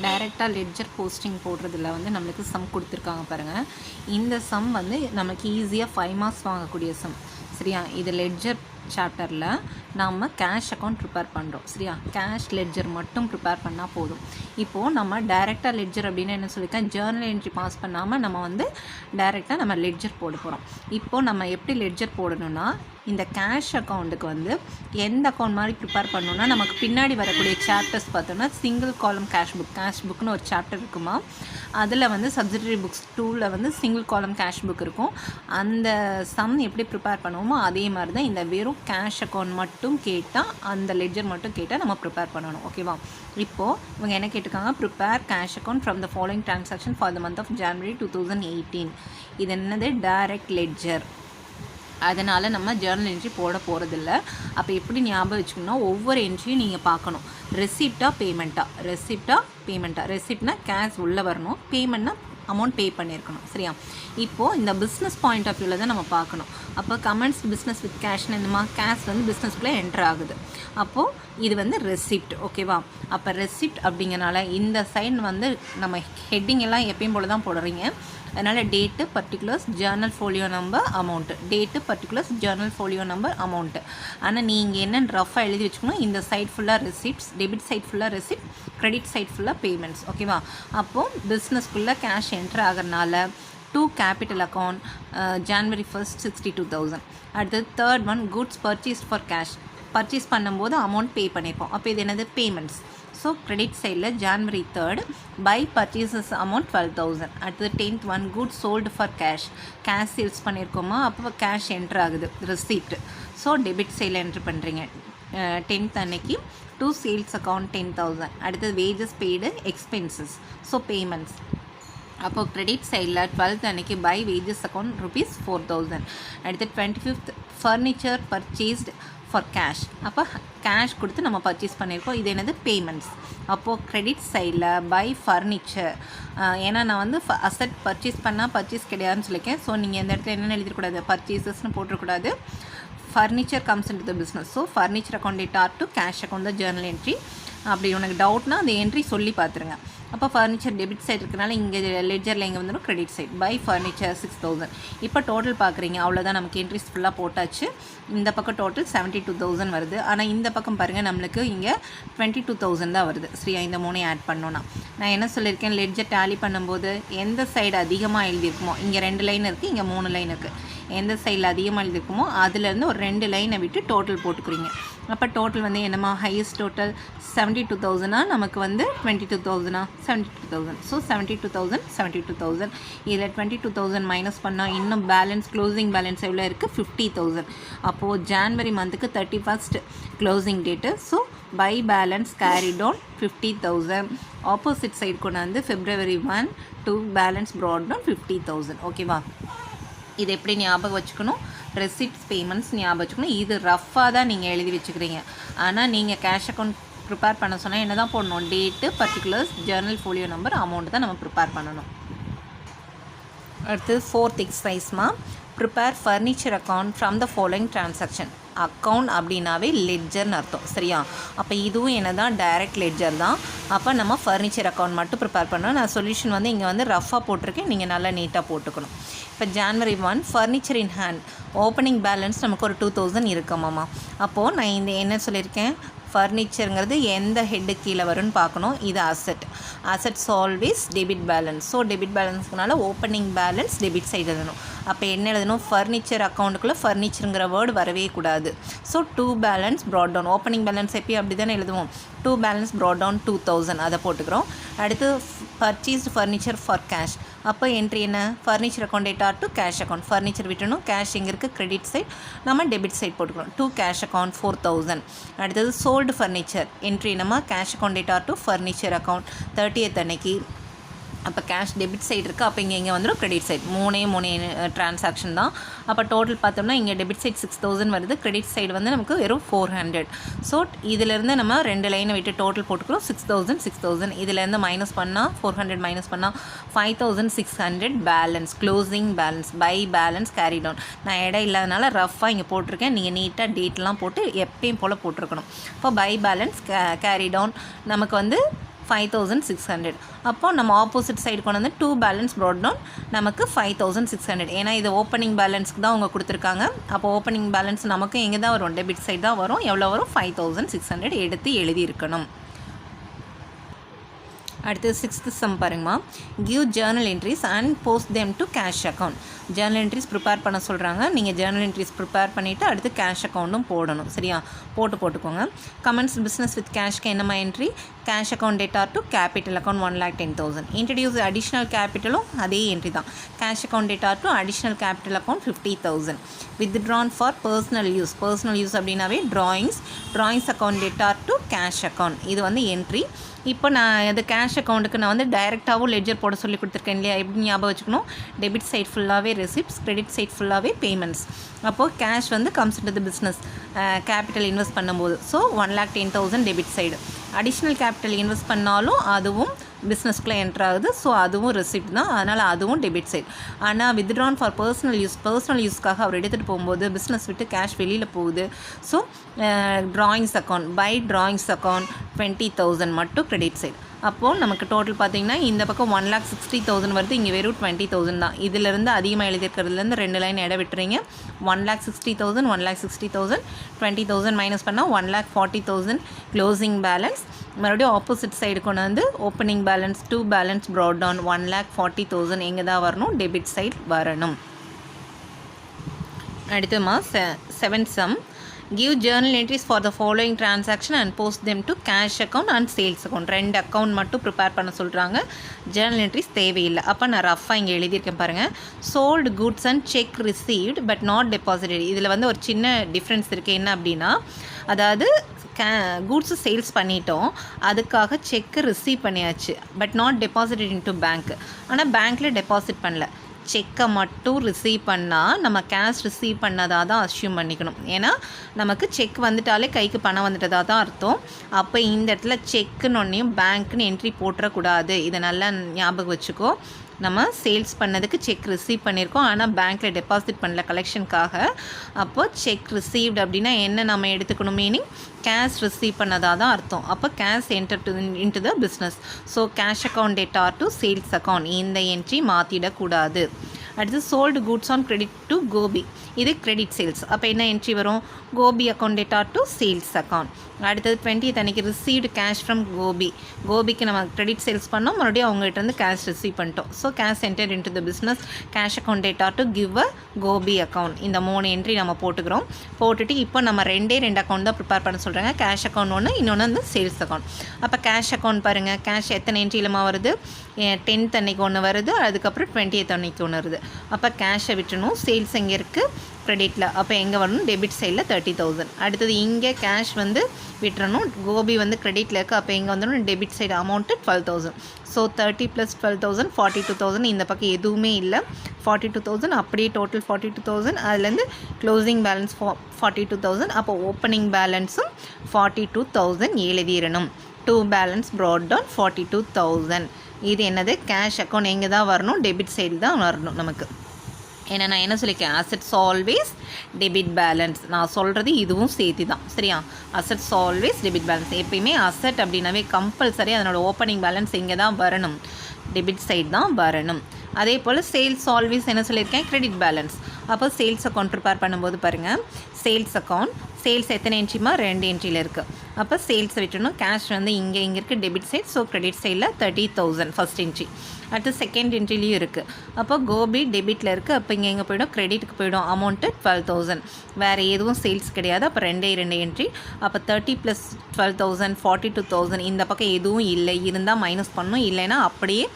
டைரெக்டாக ledger posting போடுறதுல வந்து நம்மளுக்கு சம் கொடுத்துருக்காங்க பாருங்கள். இந்த சம் வந்து நமக்கு ஈஸியாக 5 மார்க்ஸ் வாங்கக்கூடிய சம். சரியா? இது லெட்ஜர் சாப்டரில் நம்ம கேஷ் அக்கௌண்ட் ப்ரிப்பேர் பண்ணுறோம். சரியா? கேஷ் லெட்ஜர் மட்டும் ப்ரிப்பேர் பண்ணால் போதும். இப்போது நம்ம டைரெக்டாக லெட்ஜர் அப்படின்னு என்ன சொல்லியிருக்கேன், ஜேர்னல் என்ட்ரி பாஸ் பண்ணாமல் நம்ம வந்து டைரெக்டாக நம்ம லெட்ஜர் போட போகிறோம். இப்போது நம்ம எப்படி லெட்ஜர் போடணும்னா, இந்த கேஷ் அக்கௌண்ட்டுக்கு வந்து எந்த அக்கௌண்ட் மாதிரி ப்ரிப்பேர் பண்ணணுன்னா, நமக்கு பின்னாடி வரக்கூடிய சாப்டர்ஸ் பார்த்தோன்னா சிங்கிள் காலம் கேஷ் புக்னு ஒரு சாப்டர் இருக்குமா, அதில் வந்து சப்சிடரி புக்ஸ் 2ல் வந்து சிங்கிள் காலம் கேஷ் புக் இருக்கும். அந்த சம் எப்படி ப்ரிப்பேர் பண்ணுவோமோ அதே மாதிரி தான் இந்த வெறும் கேஷ் அக்கௌண்ட் மட்டும் கேட்டால், அந்த லெட்ஜர் மட்டும் கேட்டால் நம்ம ப்ரிப்பேர் பண்ணணும். ஓகேவா? இப்போது இவங்க என்ன கேட்டிருக்காங்க, prepare cash account from the following transaction for the month of January 2018. இது என்னது, டைரக்ட் லெட்ஜர். அதனால் நம்ம ஜேர்னல் என்ட்ரி போட போகிறதில்ல. அப்போ எப்படி ஞாபகம் வச்சுக்கணும்னா, ஒவ்வொரு என்ட்ரியும் நீங்கள் பார்க்கணும். ரெசிப்டா பேமெண்ட்டா. ரெசிப்ட்னா கேஷ் உள்ளே வரணும், பேமெண்ட்னா அமௌண்ட் பே பண்ணியிருக்கணும். சரியா? இப்போது இந்த பிஸ்னஸ் பாயிண்ட் ஆஃப் வியூவில் தான் நம்ம பார்க்கணும். அப்போ கமெண்ட்ஸ் பிஸ்னஸ் வித் கேஷ்னு என்னமா, கேஷ் வந்து பிஸ்னஸ்க்குள்ளே என்ட்ரு ஆகுது. அப்போது இது வந்து ரெசிப்ட். ஓகேவா? அப்போ ரெசிப்ட் அப்படிங்கிறனால இந்த சைடு வந்து நம்ம ஹெட்டிங் எல்லாம் எப்பயும் போல தான் போடுறீங்க. அதனால் date, particulars, journal folio number, amount. Date, particulars, journal folio number, amount. ஆனால் நீங்கள் என்னென்னு ரஃபாக எழுதி வச்சுக்கணும். இந்த சைட் ஃபுல்லாக ரெசிப்ட்ஸ், டெபிட் சைட் ஃபுல்லாக ரெசிப்ட், கிரெடிட் சைட் ஃபுல்லாக பேமெண்ட்ஸ். ஓகேவா? அப்போது பிஸ்னஸ்க்குள்ளே கேஷ் என்ட்ரு ஆகிறனால to capital account January 1st 62,000. அடுத்தது third one, goods purchased for cash. Purchase பண்ணும்போது அமௌண்ட் பே பண்ணியிருப்போம். அப்போ இது என்னது, பேமெண்ட்ஸ். ஸோ கிரெடிட் சைடில் January 3rd by purchases amount 12,000. அடுத்தது 10th one, goods sold for cash. Cash sales பண்ணியிருக்கோமா, அப்போ கேஷ் என்ட்ரு ஆகுது, ரிசீப்ட். ஸோ டெபிட் சைடில் என்ட்ரு பண்ணுறீங்க. 10th அன்னைக்கு டூ சேல்ஸ் அக்கௌண்ட் 10,000. அடுத்தது wages paid, expenses. So payments. அப்போது கிரெடிட் சைடில் 12th அன்னைக்கு பை வேஜஸ் அக்கௌண்ட் ₹4,000. அடுத்து 25th furniture purchased for cash. அப்போ கேஷ் கொடுத்து நம்ம பர்ச்சேஸ் பண்ணியிருக்கோம். இது என்னது, பேமெண்ட்ஸ். அப்போது கிரெடிட் சைடில் பை ஃபர்னிச்சர். ஏன்னா நான் வந்து அசட் பர்ச்சேஸ் பண்ணால் பர்ச்சேஸ் கிடையாதுன்னு சொல்லியிருக்கேன். ஸோ நீங்கள் இந்த இடத்துல என்னென்னு எழுதிடக்கூடாது, பர்ச்சேசஸ்ன்னு போட்டுறக்கூடாது. Furniture comes in to the business. So furniture account date to cash account தான் ஜேர்னல் என்ட்ரி. அப்படி உனக்கு டவுட்னா அந்த என்ட்ரி சொல்லி பார்த்துருங்க. அப்போ ஃபர்னிச்சர் டெபிட் சைடு இருக்கனால இங்கே லெட்ஜரில் எங்கே வந்துடும், கிரெடிட் சைட். By furniture 6,000. இப்போ டோட்டல் பார்க்குறீங்க, அவ்வளோதான். நமக்கு என்ட்ரிஸ் ஃபுல்லாக போட்டாச்சு. இந்த பக்கம் டோட்டல் 72,000 வருது. ஆனால் இந்த பக்கம் பாருங்கள், நம்மளுக்கு இங்கே 22,000 தான் வருது. சரியா? இந்த 3 ஆட் பண்ணோன்னா நான் என்ன சொல்லியிருக்கேன், லெட்ஜர் டேலி பண்ணும்போது எந்த சைடு அதிகமாக எழுதியிருக்குமோ, இங்கே 2 லைன் இருக்குது, இங்கே 3 லைன் இருக்குது. எந்த சைடில் அதிகமாக எழுதியிருக்குமோ அதுலேருந்து ஒரு 2 லைனை விட்டு டோட்டல் போட்டுக்கிறீங்க. அப்போ டோட்டல் வந்து என்னம்மா, ஹையஸ்ட் டோட்டல் 72,000. நமக்கு வந்து 22,000. 72,000. ஸோ 72,000. இதில் 22,000 மைனஸ் பண்ணால் இன்னும் பேலன்ஸ், க்ளோசிங் பேலன்ஸ் எவ்வளோ இருக்குது, 50,000. அப்போது ஜான்வரி மந்த்துக்கு 31st closing date. So by balance carry down 50,000. Opposite side கொண்டாந்து February 1 to balance brought down 50,000. ஓகேவா? இது எப்படி ஞாபகம் வச்சுக்கணும், ரெசிப்ட்ஸ், பேமெண்ட்ஸ் ஞாபகம் வச்சுக்கணும். இது ரஃப்பாக தான் நீங்கள் எழுதி வச்சுக்கிறீங்க. ஆனால் நீங்கள் கேஷ் அக்கௌண்ட் ப்ரிப்பேர் பண்ண சொன்னால் என்ன தான் போடணும், date, particulars, journal folio number, amount தான் நம்ம ப்ரிப்பேர் பண்ணணும். அடுத்து 4th எக்ஸசைஸ்மா, prepare furniture account from the following transaction. Account அப்படின்னாவே லெட்ஜர்னு அர்த்தம். சரியா? அப்போ இதுவும் என்ன தான், டைரக்ட் லெட்ஜர் தான். அப்போ நம்ம ஃபர்னிச்சர் அக்கௌண்ட் மட்டும் ப்ரிப்பேர் பண்ணணும். நான் சொல்யூஷன் வந்து இங்கே வந்து ரஃபாக போட்டிருக்கேன், நீங்கள் நல்லா நீட்டாக போட்டுக்கணும். இப்போ January 1 furniture in hand. Opening balance நமக்கு ஒரு 2,000 இருக்குமாம்மா. அப்போது நான் இந்த என்ன சொல்லியிருக்கேன், ஃபர்னிச்சருங்கிறது எந்த ஹெட்டு கீழே வரும்னு பார்க்கணும். இது assets always debit balance. So debit பேலன்ஸ்க்குனால ஓப்பனிங் பேலன்ஸ் டெபிட் சைடு எழுதணும். அப்போ என்ன எழுதணும், ஃபர்னிச்சர் அக்கௌண்ட்டுக்குள்ளே ஃபர்னிச்சருங்கிற வேர்டு வரவே கூடாது. So to balance brought down. Opening balance எப்பயும் அப்படி தானே எழுதுவோம், டூ பேலன்ஸ் ப்ராட் டவுன் 2,000 அதை போட்டுக்கிறோம். அடுத்து பர்ச்சேஸ்டு ஃபர்னிச்சர் ஃபார் கேஷ். அப்போ என்ட்ரி என்ன, furniture account date to cash account. Furniture விட்டணும், கேஷ் எங்கே இருக்குது, கிரெடிட் சைட். நம்ம டெபிட் சைட் போட்டுக்கிறோம். To cash account 4,000. அடுத்தது சோல்டு ஃபர்னிச்சர். என்ட்ரி நம்ம cash account date to furniture account 30th அன்னைக்கு. அப்போ கேஷ் டெபிட் சைடு இருக்குது, அப்போ இங்கே வந்துடும் கிரெடிட் சைட். மூணே ட்ரான்சாக்ஷன் தான். அப்போ டோட்டல் பார்த்தோம்னா இங்கே டெபிட் சைட் 6,000 வருது, கிரெடிட் சைடு வந்து நமக்கு வெறும் 400. ஸோ இதிலேருந்து நம்ம 2 லைனை விட்டு டோட்டல் போட்டுக்கிறோம். 6,000. இதிலேருந்து மைனஸ் பண்ணால் 400 மைனஸ் பண்ணால் 5,600 balance, closing balance. By balance carry down. நான் இடம் இல்லாதனால ரஃபாக இங்கே போட்டிருக்கேன், நீங்கள் நீட்டாக டேட்லாம் போட்டு எப்பயும் போல் போட்டிருக்கணும். இப்போ பை பேலன்ஸ் கேரி டவுன் நமக்கு வந்து 5600. அப்போ நம்ம ஆப்போசிட் சைடு கொண்டு வந்து 2 பேலன்ஸ் ப்ராட் டவுன் நமக்கு 5600. ஏன்னா இது ஓப்பனிங் பேலன்ஸ்க்கு தான் அவங்க கொடுத்துருக்காங்க. அப்போ ஓப்பனிங் பேலன்ஸ் நமக்கு எங்கே தான் வரும், டெபிட் சைடு தான் வரும். எவ்வளோ வரும், 5600 எடுத்து எழுதியிருக்கணும். அடுத்து 6th சம் பாருங்கம்மா. Give Journal entries and post them to cash account. Journal entries prepare பண்ண சொல்கிறாங்க. நீங்கள் ஜேர்னல் என்ட்ரிஸ் ப்ரிப்பேர் பண்ணிவிட்டு அடுத்து கேஷ் அக்கௌண்ட்டும் போடணும். சரியா, போட்டுக்கோங்க. கமெண்ட்ஸ் பிஸ்னஸ் வித் கேஷ்க்கு என்னம்மா entry, cash account data to capital account 1,10,000. Introduce additional கேபிட்டலும் அதே என்ட்ரி தான். Cash account data to additional capital account 50,000. Withdrawn for personal use. Personal use அப்படின்னாவே drawings account data to cash account. இது வந்து entry. இப்போ நான் இது கேஷ் அக்கௌண்ட்டுக்கு நான் வந்து டைரெக்டாகவும் லெட்ஜர் போட சொல்லி கொடுத்துருக்கேன் இல்லையா. எப்படி ஞாபகம் வச்சுக்கணும், டெபிட் சைட் ஃபுல்லாகவே ரெசிப்ட்ஸ், கிரெடிட் சைட் ஃபுல்லாகவே பேமெண்ட்ஸ். அப்போது கேஷ் வந்து comes to the business capital invest பண்ணும்போது. So 1,10,000 debit side. Additional capital invest பண்ணாலும் அதுவும் பிஸ்னஸ்க்குள்ளே என்ட்ரு ஆகுது. ஸோ அதுவும் ரெசிப்ட் தான், அதனால் அதுவும் டெபிட் சைட். ஆனால் வித்ட்ரான் ஃபார் பர்சனல் யூஸ்க்காக அவர் எடுத்துகிட்டு போகும்போது பிஸ்னஸ் விட்டு கேஷ் வெளியில் போகுது. ஸோ ட்ராயிங்ஸ் அக்கௌண்ட் 20,000 மட்டும் கிரெடிட் சைட். அப்போது நமக்கு டோட்டல் பார்த்திங்கன்னா இந்த பக்கம் 1,60,000 வருது, இங்கே வெறும் 20,000 தான். இதிலேருந்து அதிகமாக எழுதியிருக்கிறதுலேருந்து 2 லைன் இட விட்டுறீங்க. 1,60,000 20,000 மைனஸ் பண்ணால் 1,40,000 க்ளோசிங் பேலன்ஸ். மறுபடியும் ஆப்போசிட் சைடு கொண்டு வந்து opening balance 2 balance brought down 1,40,000 எங்கே தான் வரணும், டெபிட் சைட் வரணும். அடுத்துமா 7th sum. Give journal entries for the following transaction and post them to cash account and sales account. 2 account மட்டும் ப்ரிப்பேர் பண்ண சொல்கிறாங்க. ஜேர்னல் என்ட்ரிஸ் தேவையில்லை. அப்போ நான் ரஃபாக இங்கே எழுதியிருக்கேன் பாருங்கள். Sold goods and check received but not deposited. இதில் வந்து ஒரு சின்ன டிஃப்ரென்ஸ் இருக்குது. என்ன அப்படின்னா, அதாவது கூட்ஸு சேல்ஸ் பண்ணிட்டோம், அதுக்காக செக்கு ரிசீவ் பண்ணியாச்சு, but not deposited into bank. ஆனால் பேங்க்கில் டெபாசிட் பண்ணல. செக்கை மட்டும் ரிசீவ் பண்ணால் நம்ம கேஷ் ரிசீவ் பண்ணதாக தான் அஸ்யூம் பண்ணிக்கணும். ஏன்னா நமக்கு செக் வந்துட்டாலே கைக்கு பணம் வந்துட்டதாக தான் அர்த்தம். அப்போ இந்த இடத்துல செக்குன்னு பேங்க்குன்னு என்ட்ரி போட்டுறக்கூடாது. இதை நல்லா ஞாபகம் வச்சுக்கோ. நம்ம சேல்ஸ் பண்ணதுக்கு செக் ரிசீவ் பண்ணியிருக்கோம், ஆனால் பேங்க்கில் டெபாசிட் பண்ணல கலெக்ஷனுக்காக. அப்போது செக் ரிசீவ்டு அப்படின்னா என்ன நம்ம எடுத்துக்கணும், மீனிங் கேஷ் ரிசீவ் பண்ணதாக தான் அர்த்தம். அப்போ cash enter into the business. So cash account data to sales account, இந்த என்ட்ரி மாற்றிடக்கூடாது. அடுத்து sold goods on credit to Gopi, இது கிரெடிட் சேல்ஸ். அப்போ என்ன என்ட்ரி வரும், Gopi account data to sales account. அடுத்தது 20th அன்றைக்கி ரிசீவ்டு கேஷ் ஃப்ரம் கோபிக்கு நம்ம கிரெடிட் சேல்ஸ் பண்ணோம், மறுபடியும் அவங்ககிட்ட இருந்து கேஷ் ரிசீவ் பண்ணிட்டோம். So cash enter into the business, cash account data to give a Gopi account. இந்த 3 என்ட்ரி நம்ம போட்டுக்கிறோம். போட்டுட்டு இப்போ நம்ம 2 அக்கௌண்ட் தான் ப்ரிப்பேர் பண்ண சொல்கிறாங்க. கேஷ் அக்கௌண்ட் ஒன்று, இன்னொன்று வந்து சேல்ஸ் அக்கௌண்ட். அப்போ கேஷ் அக்கௌண்ட் பாருங்கள், கேஷ் எத்தனை என்ட்ரியிலமா வருது, 10th அன்னைக்கு ஒன்று வருது, அதுக்கப்புறம் 20th அன்னைக்கு ஒன்று வருது. அப்போ கேஷை விட்டுணும். சேல்ஸ் எங்கே இருக்குது, கிரெடிட்டில். அப்போ எங்கே வரணும், டெபிட் சைடில் 30,000. அடுத்தது இங்கே கேஷ் வந்து விட்டுறணும், கோபி வந்து கிரெடிட்டில் இருக்குது. அப்போ எங்கே வந்துடும், டெபிட் சைடு அமௌண்ட்டு 12,000. ஸோ 30 + 12,000 42,000. இந்த பக்கம் எதுவுமே இல்லை, 42,000 அப்படியே டோட்டல் 42,000. அதுலேருந்து க்ளோசிங் பேலன்ஸ் 42,000. அப்போ ஓப்பனிங் பேலன்ஸும் 42,000 எழுதிடணும். 2 பேலன்ஸ் ப்ராட் டவுன் 42,000. இது என்னது, கேஷ் அக்கௌண்ட் எங்கே தான் வரணும், டெபிட் சைடு தான் வரணும் நமக்கு. ஏன்னா நான் என்ன சொல்லியிருக்கேன், அசெட்ஸ் ஆல்வேஸ் டெபிட் பேலன்ஸ். நான் சொல்கிறது இதுவும் சேர்த்து தான். சரியா, அசெட்ஸ் ஆல்வேஸ் டெபிட் பேலன்ஸ். எப்பயுமே அசெட் அப்படின்னாவே கம்பல்சரி அதனோட ஓப்பனிங் பேலன்ஸ் இங்கே தான் வரணும், டெபிட் சைடு தான் வரணும். அதே போல் சேல்ஸ் ஆல்வேஸ் என்ன சொல்லியிருக்கேன், கிரெடிட் பேலன்ஸ். அப்போ சேல்ஸ் அக்கௌண்ட் ப்ரிப்பேர் பண்ணும்போது பாருங்கள், சேல்ஸ் அக்கௌண்ட், சேல்ஸ் எத்தனை என்ட்ரிமா, 2 என்ட்ரியில் இருக்குது. அப்போ சேல்ஸை விட்டுணும். கேஷ் வந்து இங்கே இருக்குது டெபிட் சைட். ஸோ கிரெடிட் சைடில் 30,000 ஃபஸ்ட் என்ட்ரி. அடுத்து செகண்ட் என்ட்ரிலையும் இருக்குது. அப்போ கோபி டெபிட்டில் இருக்குது. அப்போ இங்கே எங்கே போய்டும், கிரெடிட்டுக்கு போய்டும். அமௌண்ட்டு 12,000. வேறு எதுவும் சேல்ஸ் கிடையாது. அப்போ 2 என்ட்ரி. அப்போ 30 + 12,000 42,000. இந்த பக்கம் எதுவும் இல்லை, இருந்தால் மைனஸ் பண்ணணும், இல்லைன்னா அப்படியே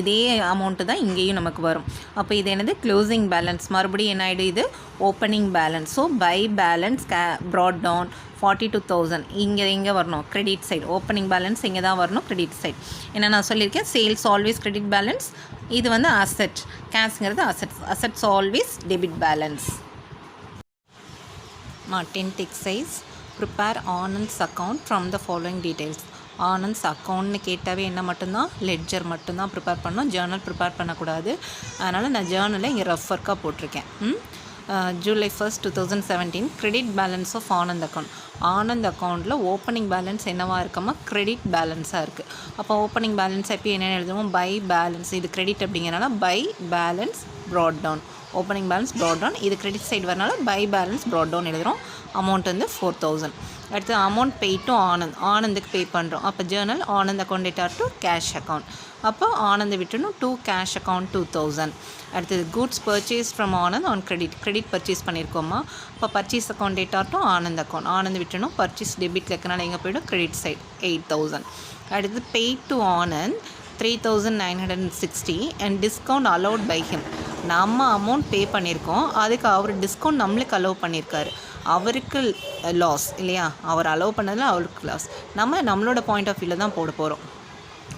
இதே அமௌண்ட்டு தான் இங்கேயும் நமக்கு வரும். அப்போ இது என்னது, க்ளோசிங் பேலன்ஸ். மறுபடியும் என்ன ஆகிடும், இது opening balance. So by balance brought down 42,000. இங்கே வரணும், கிரெடிட் சைடு. ஓப்பனிங் பேலன்ஸ் இங்கே தான் வரணும், கிரெடிட் சைடு. ஏன்னா நான் சொல்லியிருக்கேன், சேல்ஸ் ஆல்வேஸ் கிரெடிட் பேலன்ஸ். இது வந்து அசெட், கேஷ்ங்கிறது assets always debit balance. 10th exercise. Prepare Anand's account from the following details. Anand's அக்கௌண்ட்னு கேட்டாவே என்ன மட்டும்தான், லெட்ஜர் மட்டும்தான் ப்ரிப்பேர் பண்ணணும், ஜேர்னல் ப்ரிப்பேர் பண்ணக்கூடாது. அதனால் நான் ஜேர்னலை இங்கே ரஃப் ஒர்க்காக போட்டிருக்கேன். July 1st 2017 credit balance of Anand account. Anand அக்கௌண்ட்டில் ஓப்பனிங் பேலன்ஸ் என்னவா இருக்காமல் கிரெடிட் பேலன்ஸாக இருக்குது. அப்போ ஓப்பனிங் பேலன்ஸ் எப்போ என்னென்னு எழுதுவோம், பை பேலன்ஸ், இது கிரெடிட் அப்படிங்கிறனால by balance brought down, opening balance brought down, இது கிரெடிட் சைடு வரனால பை பேலன்ஸ் ப்ராட் டவுன் எழுதுகிறோம். அமௌண்ட் வந்து 4000. அடுத்து அமௌண்ட் பே டு ஆனந்துக்கு பே பண்ணுறோம். அப்போ journal Anand account data to cash account. அப்போ ஆனந்த் விட்டுணும் டு கேஷ் அக்கௌண்ட் 2000. அடுத்தது goods purchase from Anand on credit purchase பண்ணியிருக்கோமா. இப்போ purchase account data to Anand விட்டுணும் பர்ச்சேஸ் டெபிட்டில் இருக்கனால எங்கே போய்டும் கிரெடிட் சைட் 8000. அடுத்து pay to Anand 3960 and discount allowed by him. நம்ம அமௌண்ட் பே பண்ணியிருக்கோம், அதுக்கு அவர் டிஸ்கவுண்ட் நம்மளுக்கு அலோவ் பண்ணியிருக்காரு. அவருக்கு லாஸ் இல்லையா, அவர் அலோவ் பண்ணதில் அவருக்கு லாஸ். நம்மளோட பாயிண்ட் ஆஃப் வியூவில் தான் போட போகிறோம்.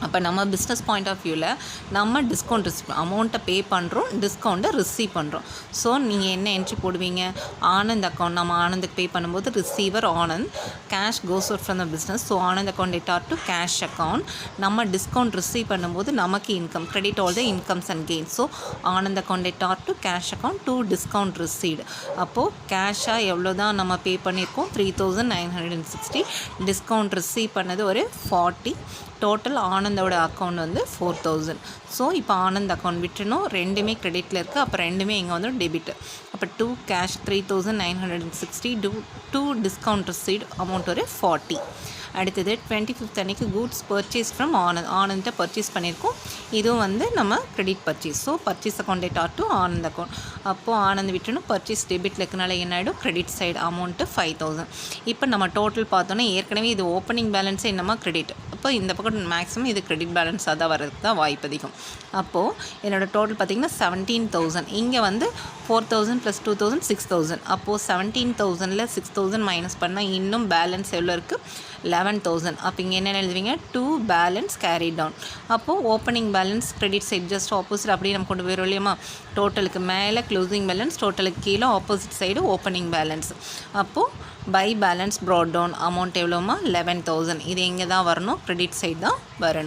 அப்போ நம்ம பிஸ்னஸ் பாயிண்ட் ஆஃப் வியூவில் நம்ம டிஸ்கவுண்ட் அமௌண்ட்டை பே பண்ணுறோம், டிஸ்கவுண்ட்டை ரிசீவ் பண்ணுறோம். ஸோ நீங்கள் என்ன என்ட்ரி போடுவீங்க, ஆனந்த் அக்கௌண்ட், நம்ம ஆனந்துக்கு பே பண்ணும்போது receiver Anand, cash goes out from the business. So Anand account data to cash account. நம்ம டிஸ்கவுண்ட் ரிசீவ் பண்ணும்போது நமக்கு income, credit all the incomes and gains. So Anand account data to cash account to discount received. அப்போது கேஷாக எவ்வளோ தான் நம்ம பே பண்ணியிருக்கோம், 3960. Discount receive பண்ணது ஒரு 40. டோட்டல் ஆனந்தோட அக்கௌண்ட் வந்து 4000. ஸோ இப்போ ஆனந்த் அக்கௌண்ட் விட்டுணும், ரெண்டுமே கிரெடிட்டில் இருக்குது. அப்போ ரெண்டுமே இங்கே வந்து டெபிட். அப்போ 2 கேஷ் 3960 2 டிஸ்கவுண்ட் ரிசீவ்ட் அமௌண்ட் ஒரு 40. அடுத்தது 25th அன்றைக்கி குட்ஸ் பர்ச்சேஸ் ஃப்ரம் ஆனந்தை பர்ச்சேஸ் பண்ணியிருக்கோம். இதுவும் வந்து நம்ம credit purchase. So purchase account data to Anand account. அப்போது ஆனந்த் விட்டுணும் பர்ச்சேஸ் டெபிட்டில் இருக்கனால என்ன ஆகிடும், கிரெடிட் சைடு அமௌண்ட்டு 5000. இப்போ நம்ம டோட்டல் பார்த்தோன்னா ஏற்கனவே இது ஓப்பனிங் பேலன்ஸே என்னமா கிரெடிட். அப்போ இந்த பக்கம் மேக்ஸிமம் இது கிரெடிட் பேலன்ஸாக தான் வரதுக்கு தான் வாய்ப்பு அதிகம். அப்போது என்னோடய டோட்டல் பார்த்திங்கன்னா 17000. இங்கே வந்து 4000 + 2000 6000. அப்போது 17000ல் 6000 மைனஸ் பண்ணால் இன்னும் பேலன்ஸ் எவ்வளோ இருக்குது, 11000. அப்போ இங்கே என்ன எழுதுவீங்க, 2 பேலன்ஸ் கேரி டவுன். அப்போது opening balance credit side just opposite அப்படியே நம்ம கொண்டு போயிடும் இல்லையா. டோட்டலுக்கு மேலே க்ளோசிங் பேலன்ஸ், டோட்டலுக்கு கீழே ஆப்போசிட் சைடு ஓப்பனிங் பேலன்ஸ். அப்போது by balance brought down amount எவ்வளோமா, 11000. இது எங்கே தான் வரணும், கிரெடிட் சைடு தான் வரணும்.